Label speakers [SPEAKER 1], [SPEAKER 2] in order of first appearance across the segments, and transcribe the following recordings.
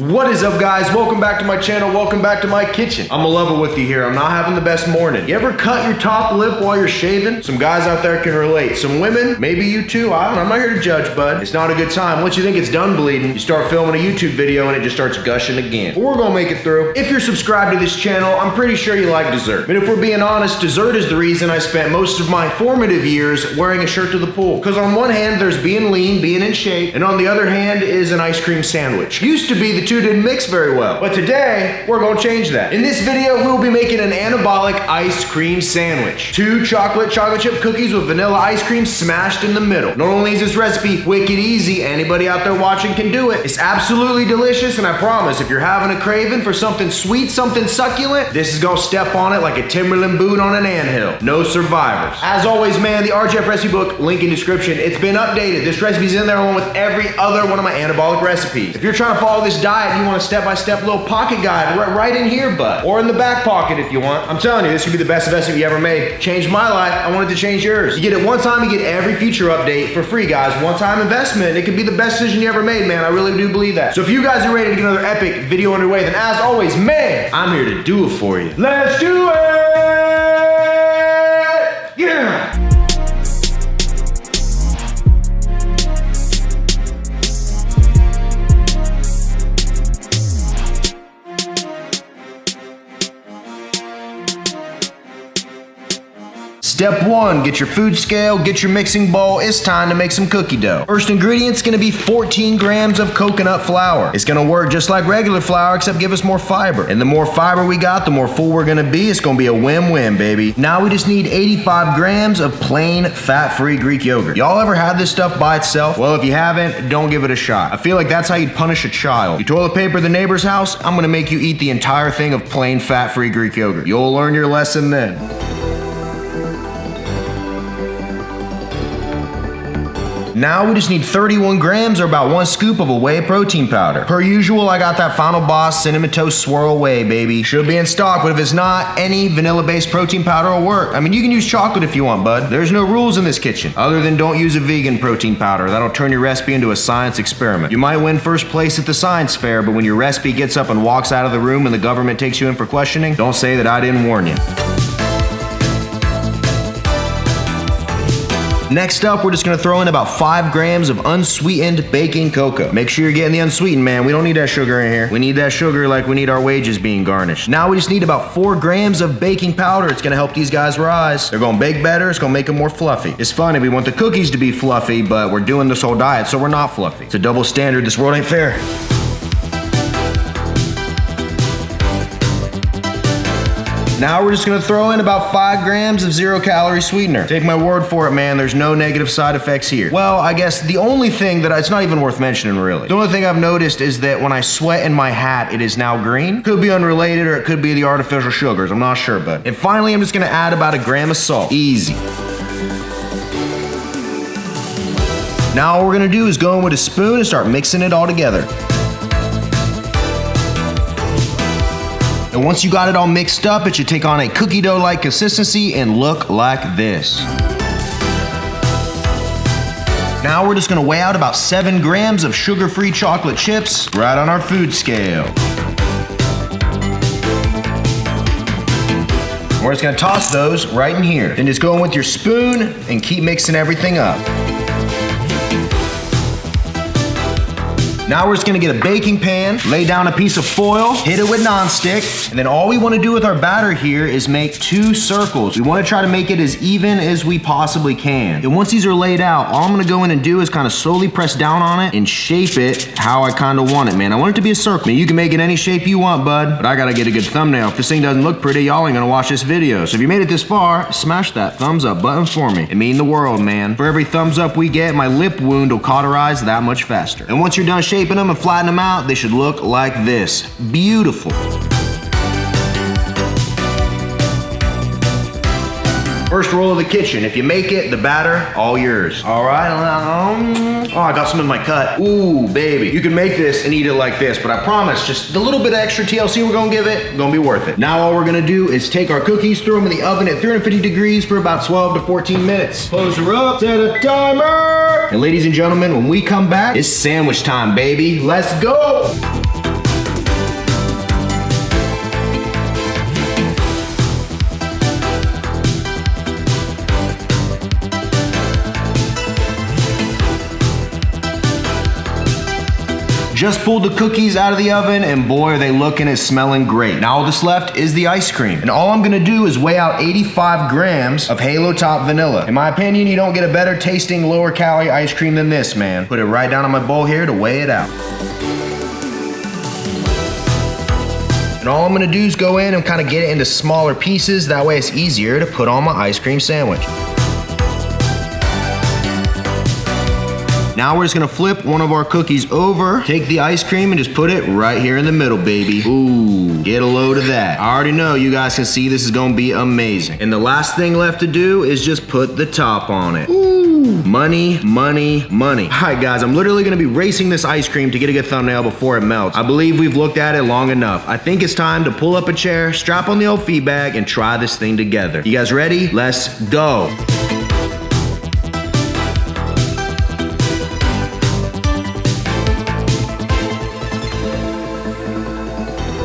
[SPEAKER 1] What is up, guys? Welcome back to my channel. Welcome back to my kitchen. I'm a level with you here. I'm not having the best morning. You ever cut your top lip while you're shaving? Some guys out there can relate. Some women, maybe you too. I don't know. I'm not here to judge, bud. It's not a good time. Once you think it's done bleeding, you start filming a YouTube video and it just starts gushing again. But we're gonna make it through. If you're subscribed to this channel, I'm pretty sure you like dessert. But if we're being honest, dessert is the reason I spent most of my formative years wearing a shirt to the pool. Because on one hand, there's being lean, being in shape, and on the other hand is an ice cream sandwich. Used to be the two didn't mix very well, but today we're gonna change that. In this video, we'll be making an anabolic ice cream sandwich. 2 chocolate chip cookies with vanilla ice cream smashed in the middle. Not only is this recipe wicked easy, anybody out there watching can do it. It's absolutely delicious, and I promise if you're having a craving for something sweet, something succulent, this is gonna step on it like a Timberland boot on an anthill. No survivors. As always, man, the RGF recipe book, link in description. It's been updated. This recipe's in there along with every other one of my anabolic recipes. If you're trying to follow this diet, you want a step-by-step little pocket guide right in here, bud. Or in the back pocket if you want. I'm telling you, this could be the best investment you ever made. Changed my life. I want it to change yours. You get it one time, you get every future update for free, guys. One-time investment. It could be the best decision you ever made, man. I really do believe that. So if you guys are ready to get another epic video underway, then as always, man, I'm here to do it for you. Let's do it! Yeah! Step 1, get your food scale, get your mixing bowl. It's time to make some cookie dough. First ingredient's gonna be 14 grams of coconut flour. It's gonna work just like regular flour, except give us more fiber. And the more fiber we got, the more full we're gonna be. It's gonna be a win-win, baby. Now we just need 85 grams of plain, fat-free Greek yogurt. Y'all ever had this stuff by itself? Well, if you haven't, don't give it a shot. I feel like that's how you'd punish a child. You toilet paper the neighbor's house, I'm gonna make you eat the entire thing of plain, fat-free Greek yogurt. You'll learn your lesson then. Now we just need 31 grams or about 1 scoop of a whey protein powder. Per usual, I got that Final Boss Cinnamon Toast Swirl Whey, baby. Should be in stock, but if it's not, any vanilla-based protein powder will work. I mean, you can use chocolate if you want, bud. There's no rules in this kitchen, other than don't use a vegan protein powder. That'll turn your recipe into a science experiment. You might win first place at the science fair, but when your recipe gets up and walks out of the room and the government takes you in for questioning, don't say that I didn't warn you. Next up, we're just gonna throw in about 5 grams of unsweetened baking cocoa. Make sure you're getting the unsweetened, man. We don't need that sugar in here. We need that sugar like we need our wages being garnished. Now we just need about 4 grams of baking powder. It's gonna help these guys rise. They're gonna bake better, it's gonna make them more fluffy. It's funny, we want the cookies to be fluffy, but we're doing this whole diet, so we're not fluffy. It's a double standard, this world ain't fair. Now we're just gonna throw in about 5 grams of 0-calorie sweetener. Take my word for it, man, there's no negative side effects here. Well, I guess the only thing that it's not even worth mentioning, really. The only thing I've noticed is that when I sweat in my hat, it is now green. Could be unrelated or it could be the artificial sugars, I'm not sure, but. And finally, I'm just gonna add about 1 gram of salt. Easy. Now all we're gonna do is go in with a spoon and start mixing it all together. And once you got it all mixed up, it should take on a cookie dough-like consistency and look like this. Now we're just gonna weigh out about 7 grams of sugar-free chocolate chips right on our food scale. We're just gonna toss those right in here. Then just go in with your spoon and keep mixing everything up. Now we're just gonna get a baking pan, lay down a piece of foil, hit it with nonstick, and then all we wanna do with our batter here is make 2 circles. We wanna try to make it as even as we possibly can. And once these are laid out, all I'm gonna go in and do is kind of slowly press down on it and shape it how I kind of want it, man. I want it to be a circle. I mean, you can make it any shape you want, bud, but I gotta get a good thumbnail. If this thing doesn't look pretty, y'all ain't gonna watch this video. So if you made it this far, smash that thumbs up button for me. It means the world, man. For every thumbs up we get, my lip wound will cauterize that much faster. And once you're done shaping them and flatten them out, they should look like this. Beautiful. First rule of the kitchen, if you make it, the batter, all yours. All right, oh, I got some in my cut. Ooh, baby. You can make this and eat it like this, but I promise, just the little bit of extra TLC we're gonna give it, gonna be worth it. Now all we're gonna do is take our cookies, throw them in the oven at 350 degrees for about 12 to 14 minutes. Close her up, set a timer. And ladies and gentlemen, when we come back, it's sandwich time, baby. Let's go. just pulled the cookies out of the oven, and boy, are they looking and smelling great. Now all that's left is the ice cream. And all I'm gonna do is weigh out 85 grams of Halo Top Vanilla. In my opinion, you don't get a better tasting, lower calorie ice cream than this, man. Put it right down on my bowl here to weigh it out. And all I'm gonna do is go in and kind of get it into smaller pieces. That way it's easier to put on my ice cream sandwich. Now we're just gonna flip one of our cookies over, take the ice cream and just put it right here in the middle, baby. Ooh, get a load of that. I already know you guys can see this is gonna be amazing. And the last thing left to do is just put the top on it. Ooh, money, money, money. All right, guys, I'm literally gonna be racing this ice cream to get a good thumbnail before it melts. I believe we've looked at it long enough. I think it's time to pull up a chair, strap on the old feed bag, and try this thing together. You guys ready? Let's go.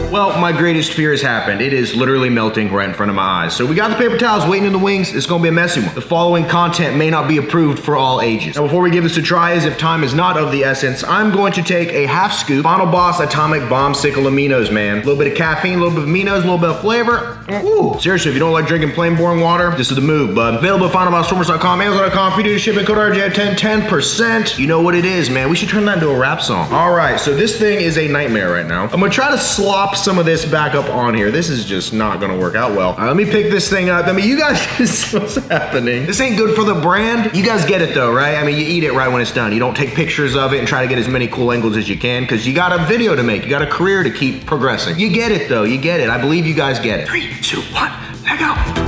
[SPEAKER 1] Well, my greatest fear has happened. It is literally melting right in front of my eyes. So we got the paper towels waiting in the wings. It's gonna be a messy one. The following content may not be approved for all ages. Now, before we give this a try, as if time is not of the essence, I'm going to take a half scoop Final Boss Atomic Bomb Sickle Aminos, man. A little bit of caffeine, a little bit of aminos, a little bit of flavor. Ooh. Seriously, if you don't like drinking plain boring water, this is the move, bud. Available at finalbossstores.com, Amazon.com. If you do the shipping, code RJ10, 10%. You know what it is, man. We should turn that into a rap song. All right, so this thing is a nightmare right now. I'm gonna try to slop some of this back up on here. This is just not gonna work out well. All right, let me pick this thing up. I mean, you guys can see what's happening. This ain't good for the brand. You guys get it though, right? I mean, you eat it right when it's done. You don't take pictures of it and try to get as many cool angles as you can because you got a video to make. You got a career to keep progressing. You get it though, you get it. I believe you guys get it. 3, 2, 1, let go.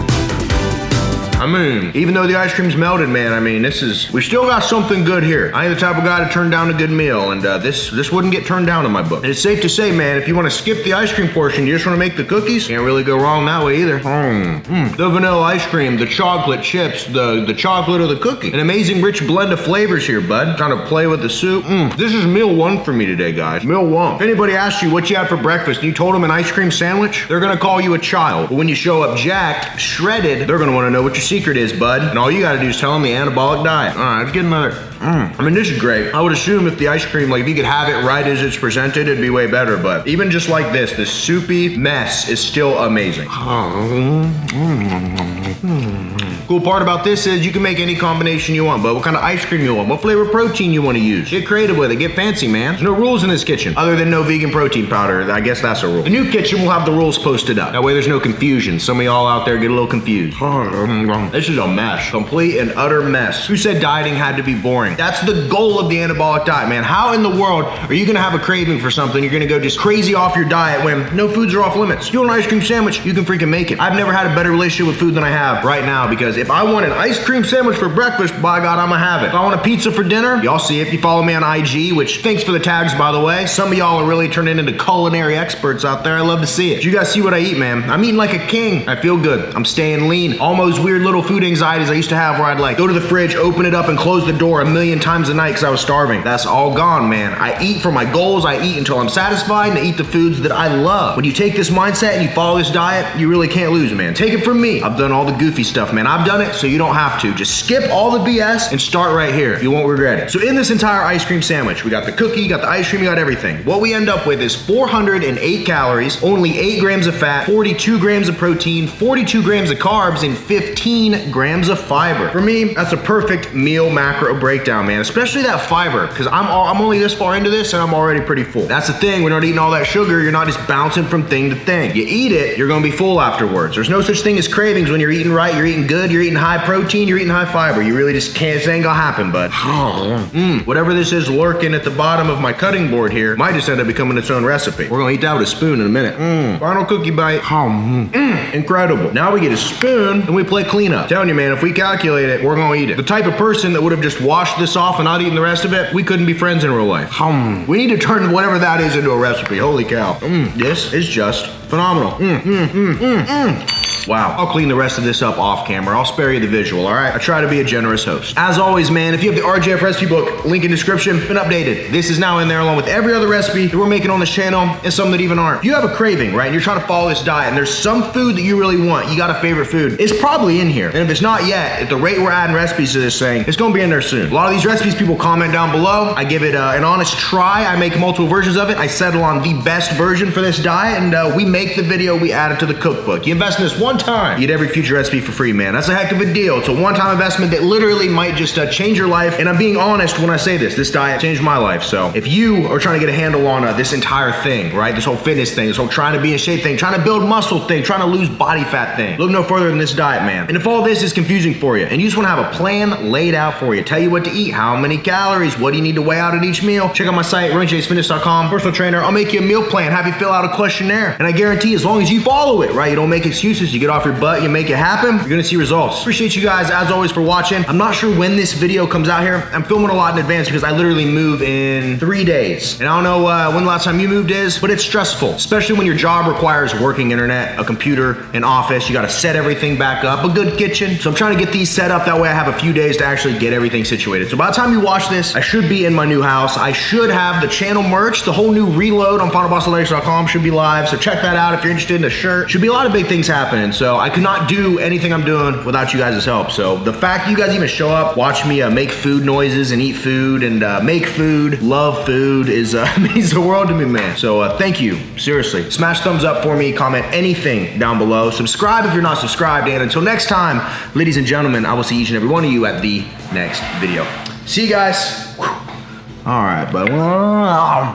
[SPEAKER 1] I mean, even though the ice cream's melted, man, I mean, we still got something good here. I ain't the type of guy to turn down a good meal, and this wouldn't get turned down in my book. And it's safe to say, man, if you want to skip the ice cream portion, you just want to make the cookies, can't really go wrong that way either. The vanilla ice cream, the chocolate chips, the chocolate of the cookie. An amazing rich blend of flavors here, bud. Trying to play with the soup. This is meal one for me today, guys. Meal one. If anybody asks you what you had for breakfast and you told them an ice cream sandwich, they're gonna call you a child. But when you show up jacked, shredded, they're gonna want to know what your secret is, bud. And all you gotta do is tell them the anabolic diet. All right, let's get another. I mean, this is great. I would assume if the ice cream, like if you could have it right as it's presented, it'd be way better. But even just like this soupy mess is still amazing. Cool part about this is you can make any combination you want, but what kind of ice cream you want, what flavor protein you want to use. Get creative with it, get fancy, man. There's no rules in this kitchen, other than no vegan protein powder. I guess that's a rule. The new kitchen will have the rules posted up. That way there's no confusion. Some of y'all out there get a little confused. This is a mess. Complete and utter mess. Who said dieting had to be boring? That's the goal of the anabolic diet, man. How in the world are you gonna have a craving for something? You're gonna go just crazy off your diet when no foods are off limits. You want an ice cream sandwich, you can freaking make it. I've never had a better relationship with food than I have right now, because if I want an ice cream sandwich for breakfast, by God, I'ma have it. If I want a pizza for dinner, y'all see it. You follow me on IG, which thanks for the tags, by the way. Some of y'all are really turning into culinary experts out there. I love to see it. You guys see what I eat, man. I'm eating like a king. I feel good. I'm staying lean. All those weird little food anxieties I used to have where I'd like go to the fridge, open it up and close the door 1,000,000 times a night because I was starving. That's all gone, man. I eat for my goals. I eat until I'm satisfied, and I eat the foods that I love. When you take this mindset and you follow this diet, you really can't lose, man. Take it from me. I've done all the goofy stuff, man. I've done it, so you don't have to. Just skip all the BS and start right here. You won't regret it. So in this entire ice cream sandwich, we got the cookie, you got the ice cream, you got everything. What we end up with is 408 calories, only 8 grams of fat, 42 grams of protein, 42 grams of carbs, and 15 grams of fiber. For me, that's a perfect meal macro breakdown, man. Especially that fiber, because I'm only this far into this and I'm already pretty full. That's the thing, when you're not eating all that sugar, you're not just bouncing from thing to thing. You eat it, you're gonna be full afterwards. There's no such thing as cravings when you're eating right, you're eating good, you're eating high protein, you're eating high fiber. You really just can't, this ain't gonna happen, bud. Whatever this is lurking at the bottom of my cutting board here might just end up becoming its own recipe. We're gonna eat that with a spoon in a minute. Final cookie bite. Incredible. Now we get a spoon and we play cleanup. I'm telling you, man, if we calculate it, we're gonna eat it. The type of person that would have just washed this off and not eaten the rest of it, we couldn't be friends in real life. We need to turn whatever that is into a recipe. Holy cow. This is just phenomenal. Wow. I'll clean the rest of this up off camera. I'll spare you the visual, all right? I try to be a generous host. As always, man, if you have the RJF recipe book, link in description, been updated. This is now in there along with every other recipe that we're making on this channel and some that even aren't. If you have a craving, right, and you're trying to follow this diet and there's some food that you really want, you got a favorite food, it's probably in here. And if it's not yet, at the rate we're adding recipes to this thing, it's gonna be in there soon. A lot of these recipes, people comment down below. I give it an honest try. I make multiple versions of it. I settle on the best version for this diet, and we make the video, we add it to the cookbook. You invest in this one time, you get every future recipe for free, man. That's a heck of a deal. It's a one-time investment that literally might just change your life. And I'm being honest when I say this diet changed my life. So if you are trying to get a handle on this entire thing, right? This whole fitness thing, this whole trying to be in shape thing, trying to build muscle thing, trying to lose body fat thing, look no further than this diet, man. And if all this is confusing for you and you just want to have a plan laid out for you, tell you what to eat, how many calories, what do you need to weigh out at each meal, check out my site, RunJaysFitness.com, personal trainer. I'll make you a meal plan, have you fill out a questionnaire. And I guarantee as long as you follow it, right? You don't make excuses, you get off your butt, you make it happen, you're gonna see results. Appreciate you guys as always for watching. I'm not sure when this video comes out here. I'm filming a lot in advance because I literally move in 3 days. And I don't know when the last time you moved is, but it's stressful, especially when your job requires working internet, a computer, an office. You gotta set everything back up, a good kitchen. So I'm trying to get these set up. That way I have a few days to actually get everything situated. So by the time you watch this, I should be in my new house. I should have the channel merch. The whole new reload on FinalBossAthletics.com should be live. So check that out if you're interested in a shirt. Should be a lot of big things happening. So I could not do anything I'm doing without you guys' help. So the fact that you guys even show up, watch me make food noises and eat food and make food, love food is means the world to me, man. So thank you, seriously. Smash thumbs up for me, comment anything down below. Subscribe if you're not subscribed. And until next time, ladies and gentlemen, I will see each and every one of you at the next video. See you guys. All right, but